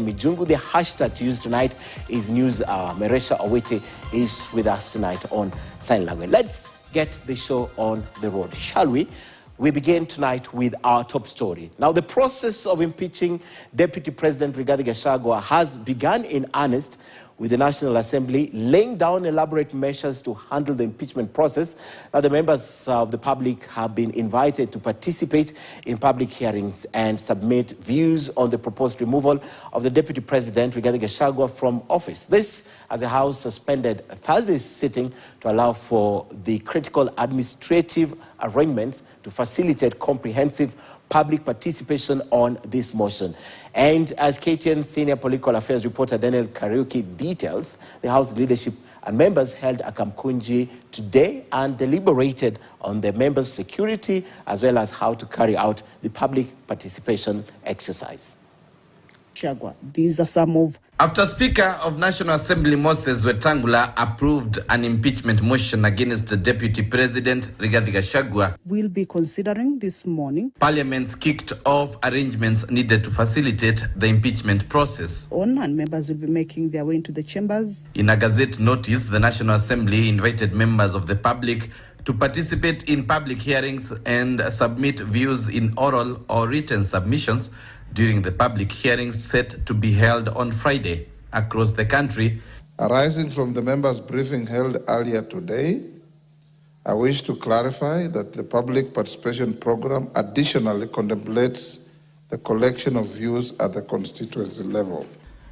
Mijungu. The hashtag to use tonight is news. Meresha Owete is with us tonight on sign language. Let's get the show on the road, shall we? We begin tonight with our top story. Now, the process of impeaching Deputy President Rigathi Gachagua has begun in earnest, with the National Assembly laying down elaborate measures to handle the impeachment process. Now, the members of the public have been invited to participate in public hearings and submit views on the proposed removal of the Deputy President Rigathi Gachagua from office. This as the House suspended Thursday's sitting to allow for the critical administrative arrangements to facilitate comprehensive public participation on this motion. And as KTN Senior Political Affairs reporter Daniel Kariuki details, the House leadership and members held a kamkunji today and deliberated on the members' security as well as how to carry out the public participation exercise. These are some of... After Speaker of National Assembly Moses Wetangula approved an impeachment motion against the Deputy President Rigathi Gachagua, we'll be considering this morning. Parliament kicked off arrangements needed to facilitate the impeachment process. And members will be making their way into the chambers. In a Gazette notice, the National Assembly invited members of the public to participate in public hearings and submit views in oral or written submissions during the public hearings set to be held on Friday across the country. Arising from the members' briefing held earlier today, I wish to clarify that the public participation program additionally contemplates the collection of views at the constituency level.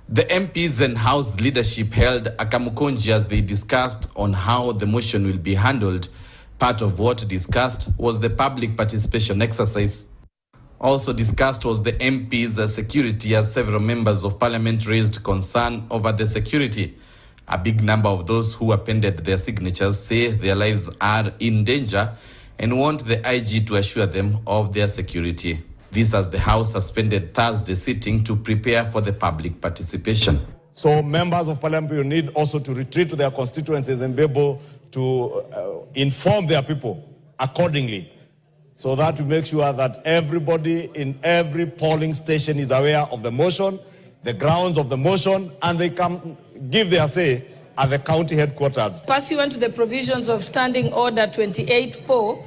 The MPs and House leadership held a kamukonji as they discussed on how the motion will be handled. Part of what discussed was the public participation exercise. Also discussed was the MPs' security, as several members of parliament raised concern over the security. A big number of those who appended their signatures say their lives are in danger and want the IG to assure them of their security. This as the House suspended Thursday sitting to prepare for the public participation. So members of parliament will need also to retreat to their constituencies and be able to inform their people accordingly, so that we make sure that everybody in every polling station is aware of the motion, the grounds of the motion, and they can give their say at the county headquarters. Pursuant to the provisions of Standing Order 28-4,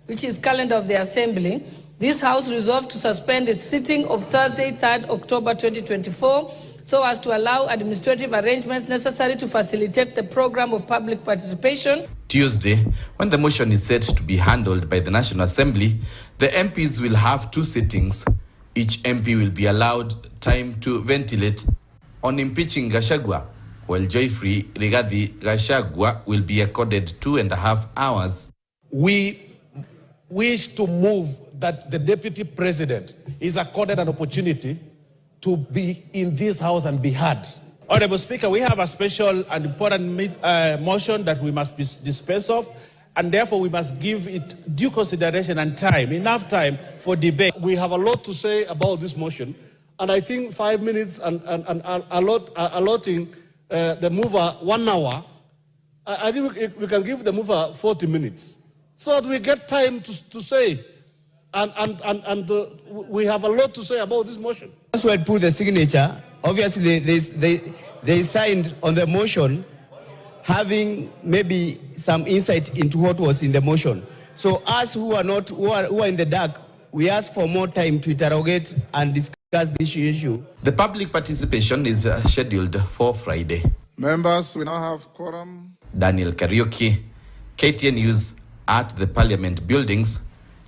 which is calendar of the Assembly, this House resolved to suspend its sitting of Thursday, 3rd October 2024, so as to allow administrative arrangements necessary to facilitate the program of public participation. Tuesday, when the motion is set to be handled by the National Assembly, the MPs will have two sittings. Each MP will be allowed time to ventilate on impeaching Gachagua, while Joyfree Rigathi Gachagua will be accorded 2.5 hours. We wish to move that the Deputy President is accorded an opportunity to be in this House and be heard. Honorable Speaker, we have a special and important motion that we must dispense of, and therefore we must give it due consideration and time, enough time for debate. We have a lot to say about this motion, and I think 5 minutes and allotting the mover 1 hour, I think we can give the mover 40 minutes, so that we get time to say, and we have a lot to say about this motion. Once we had put the signature, obviously they signed on the motion, having maybe some insight into what was in the motion. So us who are in the dark, we ask for more time to interrogate and discuss this issue. The public participation is scheduled for Friday. Members, we now have quorum. Daniel Kariuki, KTN News at the Parliament Buildings,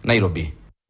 Nairobi.